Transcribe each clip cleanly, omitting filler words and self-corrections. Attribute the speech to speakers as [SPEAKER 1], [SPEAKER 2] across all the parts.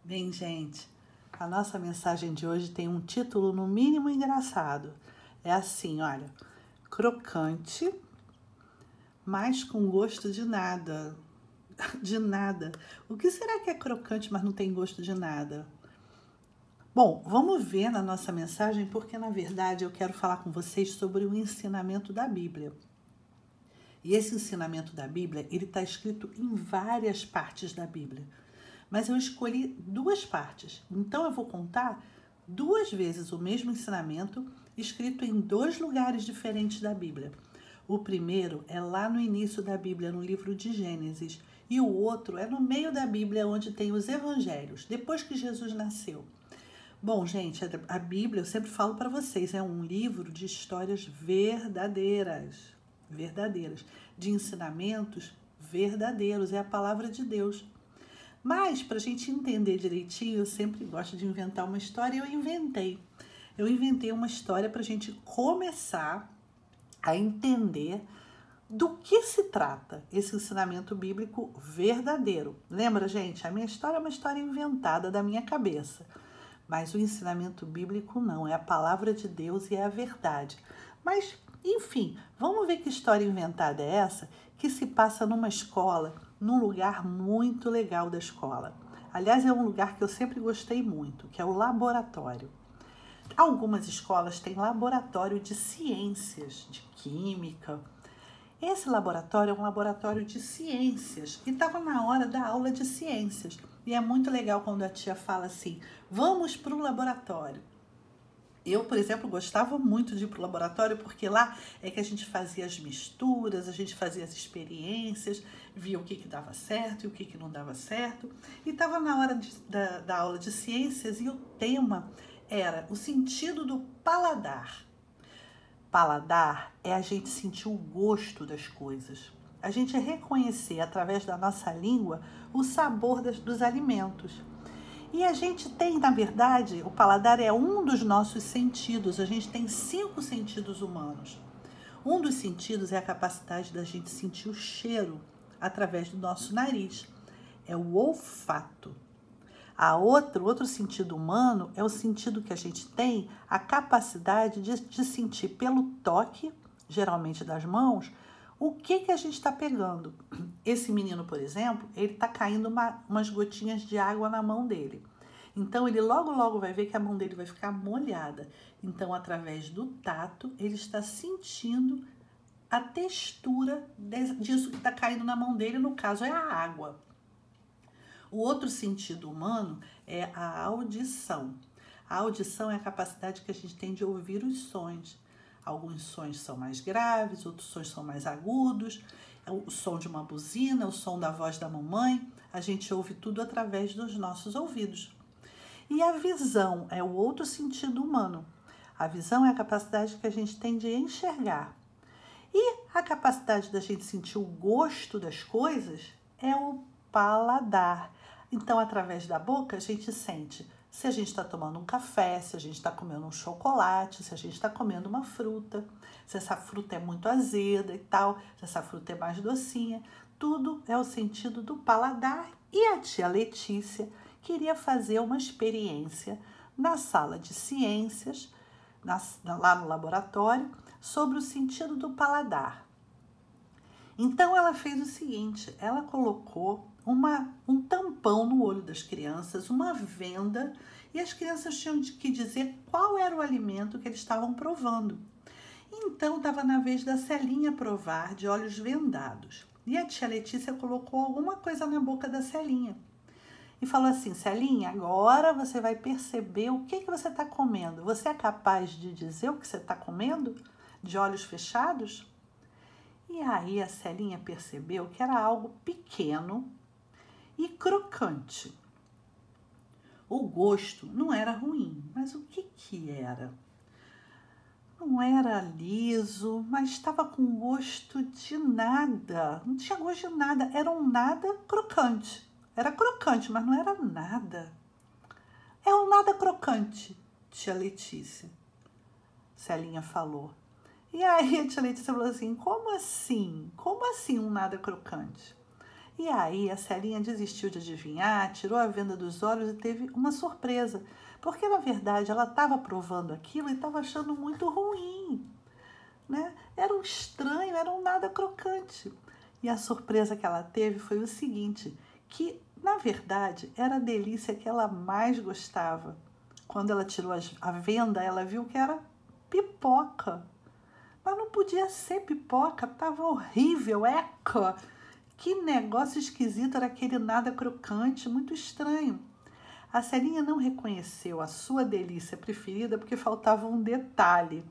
[SPEAKER 1] Bem, gente, a nossa mensagem de hoje tem um título no mínimo engraçado. É assim, olha, crocante, mas com gosto de nada. De nada. O que será que é crocante, mas não tem gosto de nada? Bom, vamos ver na nossa mensagem, porque na verdade eu quero falar com vocês sobre o ensinamento da Bíblia. E esse ensinamento da Bíblia, ele está escrito em várias partes da Bíblia. Mas eu escolhi duas partes. Então eu vou contar duas vezes o mesmo ensinamento escrito em dois lugares diferentes da Bíblia. O primeiro é lá no início da Bíblia, no livro de Gênesis, e o outro é no meio da Bíblia, onde tem os evangelhos, depois que Jesus nasceu. Bom, gente, a Bíblia, eu sempre falo para vocês, é um livro de histórias verdadeiras, de ensinamentos verdadeiros, é a palavra de Deus. Mas, para a gente entender direitinho, eu sempre gosto de inventar uma história e eu inventei uma história para a gente começar a entender do que se trata esse ensinamento bíblico verdadeiro. Lembra, gente? A minha história é uma história inventada da minha cabeça. Mas o ensinamento bíblico não, é a palavra de Deus e é a verdade. Mas, enfim, vamos ver que história inventada é essa que se passa numa escola, num lugar muito legal da escola. Aliás, é um lugar que eu sempre gostei muito, que é o laboratório. Algumas escolas têm laboratório de ciências, de química. Esse laboratório é um laboratório de ciências e estava na hora da aula de ciências. E é muito legal quando a tia fala assim, vamos para o laboratório. Eu, por exemplo, gostava muito de ir para o laboratório porque lá é que a gente fazia as misturas, a gente fazia as experiências, via o que dava certo e o que não dava certo. E estava na hora da aula de ciências e o tema era o sentido do paladar. Paladar é a gente sentir o gosto das coisas. A gente reconhecer através da nossa língua o sabor dos alimentos. E a gente tem, na verdade, o paladar é um dos nossos sentidos. A gente tem 5 sentidos humanos. Um dos sentidos é a capacidade da gente sentir o cheiro através do nosso nariz. É o olfato. Outro sentido humano é o sentido que a gente tem, a capacidade de sentir pelo toque, geralmente das mãos, o que a gente está pegando. Esse menino, por exemplo, ele está caindo umas gotinhas de água na mão dele. Então, ele logo vai ver que a mão dele vai ficar molhada. Então, através do tato, ele está sentindo a textura disso que está caindo na mão dele, no caso é a água. O outro sentido humano é a audição. A audição é a capacidade que a gente tem de ouvir os sons. Alguns sons são mais graves, outros sons são mais agudos. O som de uma buzina, o som da voz da mamãe, a gente ouve tudo através dos nossos ouvidos. E a visão é o outro sentido humano. A visão é a capacidade que a gente tem de enxergar. E a capacidade da gente sentir o gosto das coisas é o paladar. Então, através da boca, a gente sente se a gente está tomando um café, se a gente está comendo um chocolate, se a gente está comendo uma fruta, se essa fruta é muito azeda e tal, se essa fruta é mais docinha. Tudo é o sentido do paladar. E a tia Letícia queria fazer uma experiência na sala de ciências, lá no laboratório, sobre o sentido do paladar. Então, ela fez o seguinte, ela colocou um tampão no olho das crianças, uma venda, e as crianças tinham que dizer qual era o alimento que eles estavam provando. Então, estava na vez da Celinha provar de olhos vendados. E a tia Letícia colocou alguma coisa na boca da Celinha. E falou assim, Celinha, agora você vai perceber o que você está comendo. Você é capaz de dizer o que você está comendo? De olhos fechados? E aí a Celinha percebeu que era algo pequeno e crocante. O gosto não era ruim, mas o que era? Não era liso, mas estava com gosto de nada. Não tinha gosto de nada, era um nada crocante. Era crocante, mas não era nada. É um nada crocante, tia Letícia. Celinha falou. E aí a tia Letícia falou assim, como assim? Como assim um nada crocante? E aí a Celinha desistiu de adivinhar, tirou a venda dos olhos e teve uma surpresa. Porque, na verdade, ela estava provando aquilo e estava achando muito ruim, né? Era um estranho, era um nada crocante. E a surpresa que ela teve foi o seguinte, que, na verdade, era a delícia que ela mais gostava. Quando ela tirou a venda, ela viu que era pipoca. Mas não podia ser pipoca, estava horrível, eca! Que negócio esquisito era aquele nada crocante, muito estranho. A Celinha não reconheceu a sua delícia preferida porque faltava um detalhe.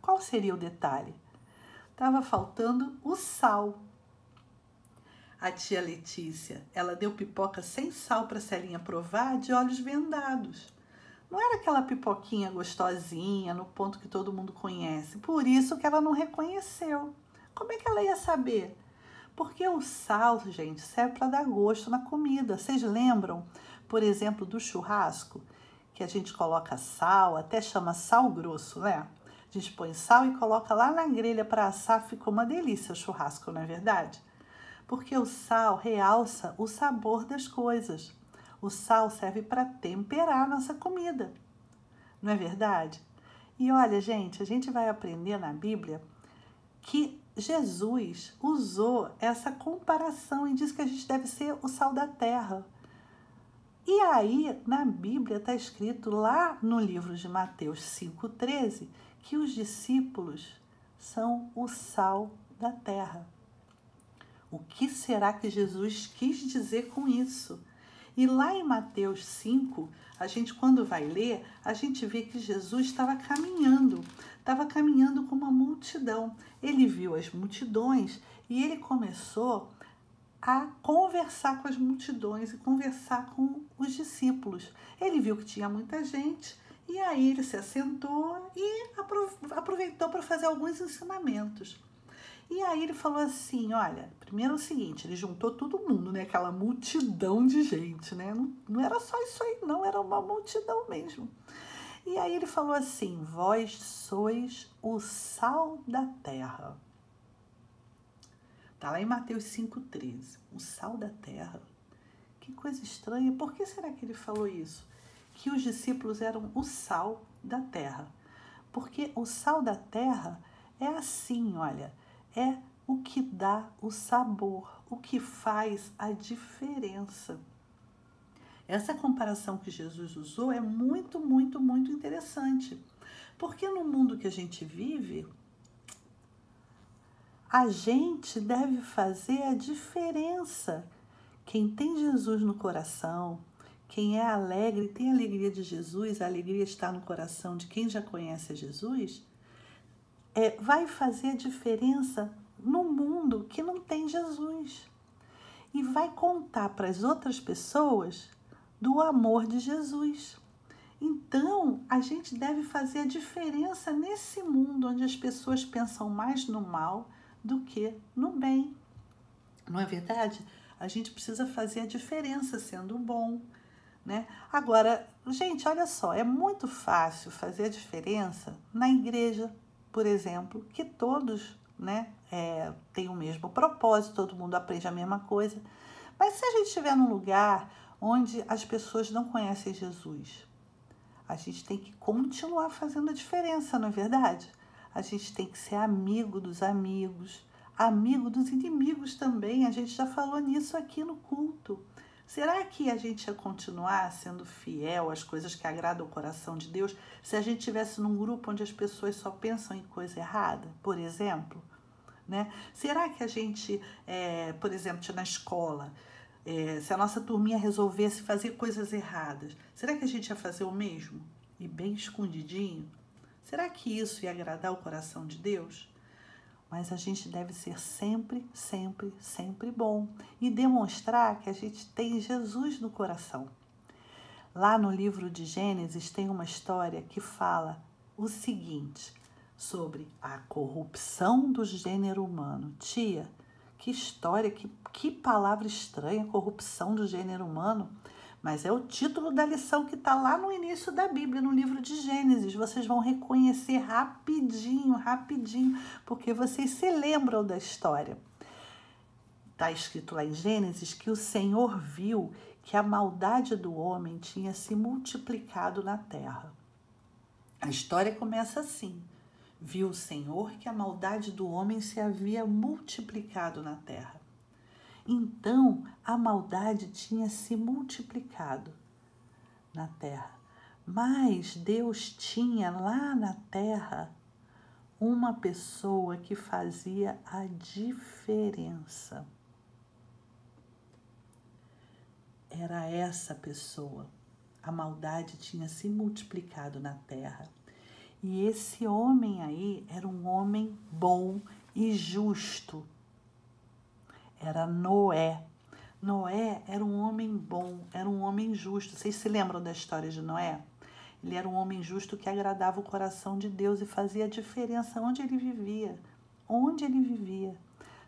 [SPEAKER 1] Qual seria o detalhe? Estava faltando o sal. A tia Letícia, ela deu pipoca sem sal para a Celinha provar de olhos vendados. Não era aquela pipoquinha gostosinha, no ponto que todo mundo conhece. Por isso que ela não reconheceu. Como é que ela ia saber? Porque o sal, gente, serve para dar gosto na comida. Vocês lembram, por exemplo, do churrasco? Que a gente coloca sal, até chama sal grosso, né? A gente põe sal e coloca lá na grelha para assar, ficou uma delícia o churrasco, não é verdade? Porque o sal realça o sabor das coisas. O sal serve para temperar a nossa comida, não é verdade? E olha, gente, a gente vai aprender na Bíblia que Jesus usou essa comparação e diz que a gente deve ser o sal da terra. E aí, na Bíblia está escrito lá no livro de Mateus 5,13, que os discípulos são o sal da terra. O que será que Jesus quis dizer com isso? E lá em Mateus 5, a gente quando vai ler, a gente vê que Jesus estava caminhando com uma multidão. Ele viu as multidões e ele começou a conversar com as multidões e conversar com os discípulos. Ele viu que tinha muita gente e aí ele se assentou e aproveitou para fazer alguns ensinamentos. E aí ele falou assim, olha, primeiro é o seguinte, ele juntou todo mundo, né? Aquela multidão de gente, né? Não era só isso aí, não, era uma multidão mesmo. E aí ele falou assim, vós sois o sal da terra. Tá lá em Mateus 5,13, o sal da terra. Que coisa estranha, por que será que ele falou isso? Que os discípulos eram o sal da terra. Porque o sal da terra é assim, olha, é o que dá o sabor, o que faz a diferença. Essa comparação que Jesus usou é muito, muito, muito interessante. Porque no mundo que a gente vive, a gente deve fazer a diferença. Quem tem Jesus no coração, quem é alegre, tem a alegria de Jesus, a alegria está no coração de quem já conhece a Jesus, vai fazer a diferença no mundo que não tem Jesus. E vai contar para as outras pessoas do amor de Jesus. Então, a gente deve fazer a diferença nesse mundo onde as pessoas pensam mais no mal do que no bem. Não é verdade? A gente precisa fazer a diferença sendo bom, né? Agora, gente, olha só, é muito fácil fazer a diferença na igreja, por exemplo, que todos, né, têm o mesmo propósito, todo mundo aprende a mesma coisa. Mas se a gente estiver num lugar onde as pessoas não conhecem Jesus, a gente tem que continuar fazendo a diferença, não é verdade? A gente tem que ser amigo dos amigos, amigo dos inimigos também. A gente já falou nisso aqui no culto. Será que a gente ia continuar sendo fiel às coisas que agradam o coração de Deus se a gente estivesse num grupo onde as pessoas só pensam em coisa errada, por exemplo? Né? Será que a gente, por exemplo, na escola, se a nossa turminha resolvesse fazer coisas erradas, será que a gente ia fazer o mesmo? E bem escondidinho? Será que isso ia agradar o coração de Deus? Mas a gente deve ser sempre, sempre, sempre bom e demonstrar que a gente tem Jesus no coração. Lá no livro de Gênesis tem uma história que fala o seguinte, sobre a corrupção do gênero humano. Tia, que história, que palavra estranha, corrupção do gênero humano. Mas é o título da lição que está lá no início da Bíblia, no livro de Gênesis. Vocês vão reconhecer rapidinho, rapidinho, porque vocês se lembram da história. está escrito lá em Gênesis que o Senhor viu que a maldade do homem tinha se multiplicado na terra. A história começa assim. Viu o Senhor que a maldade do homem se havia multiplicado na terra. Então, a maldade tinha se multiplicado na terra. Mas Deus tinha lá na terra uma pessoa que fazia a diferença. Era essa pessoa. A maldade tinha se multiplicado na terra. E esse homem aí era um homem bom e justo. Era Noé. Noé era um homem bom, era um homem justo. Vocês se lembram da história de Noé? Ele era um homem justo que agradava o coração de Deus e fazia diferença onde ele vivia. Onde ele vivia.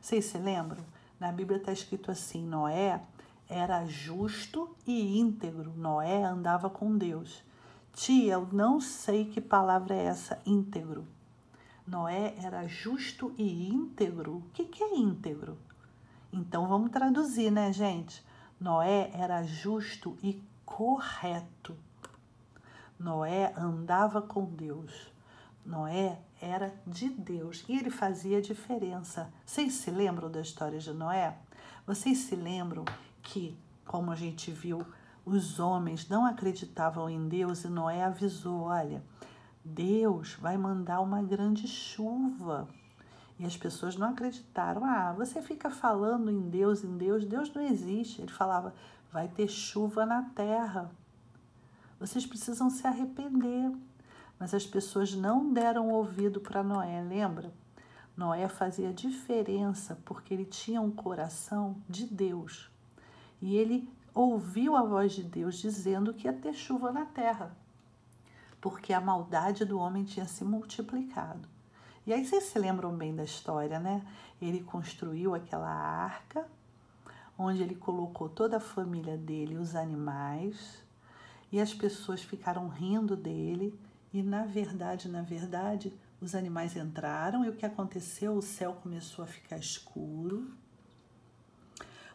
[SPEAKER 1] Vocês se lembram? Na Bíblia está escrito assim, Noé era justo e íntegro. Noé andava com Deus. Tia, eu não sei que palavra é essa, íntegro. Noé era justo e íntegro. O que é íntegro? Então vamos traduzir, né, gente? Noé era justo e correto. Noé andava com Deus. Noé era de Deus e ele fazia diferença. Vocês se lembram da história de Noé? Vocês se lembram que, como a gente viu, os homens não acreditavam em Deus e Noé avisou, olha, Deus vai mandar uma grande chuva. E as pessoas não acreditaram. Você fica falando em Deus, Deus não existe. Ele falava, vai ter chuva na terra. Vocês precisam se arrepender. Mas as pessoas não deram ouvido para Noé, lembra? Noé fazia diferença porque ele tinha um coração de Deus. E ele ouviu a voz de Deus dizendo que ia ter chuva na terra, porque a maldade do homem tinha se multiplicado. E aí vocês se lembram bem da história, né? Ele construiu aquela arca, onde ele colocou toda a família dele, os animais, e as pessoas ficaram rindo dele, e na verdade, os animais entraram, e o que aconteceu? O céu começou a ficar escuro.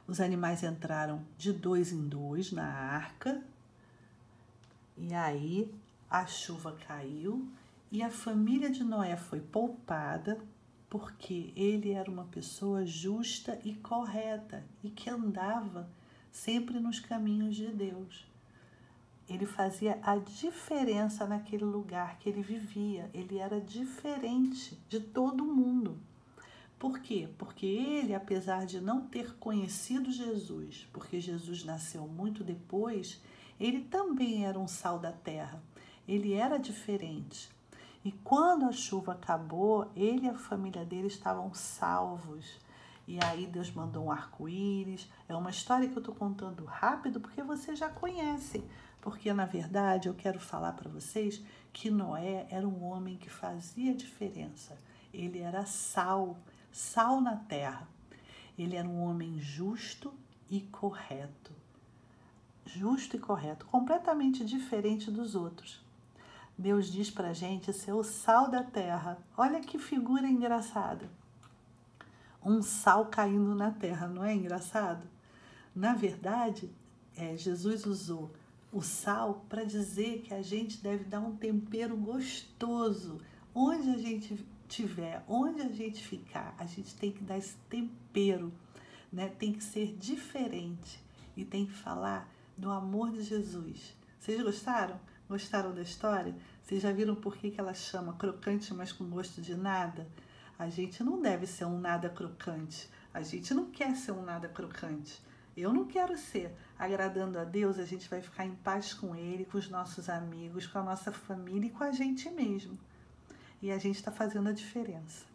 [SPEAKER 1] Os animais entraram de 2 em 2 na arca, e aí a chuva caiu, e a família de Noé foi poupada, porque ele era uma pessoa justa e correta, e que andava sempre nos caminhos de Deus. Ele fazia a diferença naquele lugar que ele vivia, ele era diferente de todo mundo. Por quê? Porque ele, apesar de não ter conhecido Jesus, porque Jesus nasceu muito depois, ele também era um sal da terra. Ele era diferente. E quando a chuva acabou, ele e a família dele estavam salvos. E aí Deus mandou um arco-íris. É uma história que eu estou contando rápido porque vocês já conhecem. Porque, na verdade, eu quero falar para vocês que Noé era um homem que fazia diferença. Ele era sal na terra. Ele era um homem justo e correto. Justo e correto, completamente diferente dos outros. Deus diz pra gente ser o sal da terra. Olha que figura engraçada. Um sal caindo na terra, não é engraçado? Na verdade, Jesus usou o sal para dizer que a gente deve dar um tempero gostoso. Onde a gente estiver, onde a gente ficar, a gente tem que dar esse tempero, né? Tem que ser diferente e tem que falar do amor de Jesus. Vocês gostaram? Gostaram da história? Vocês já viram por que ela chama crocante, mas com gosto de nada? A gente não deve ser um nada crocante. A gente não quer ser um nada crocante. Eu não quero ser. Agradando a Deus, a gente vai ficar em paz com Ele, com os nossos amigos, com a nossa família e com a gente mesmo. E a gente está fazendo a diferença.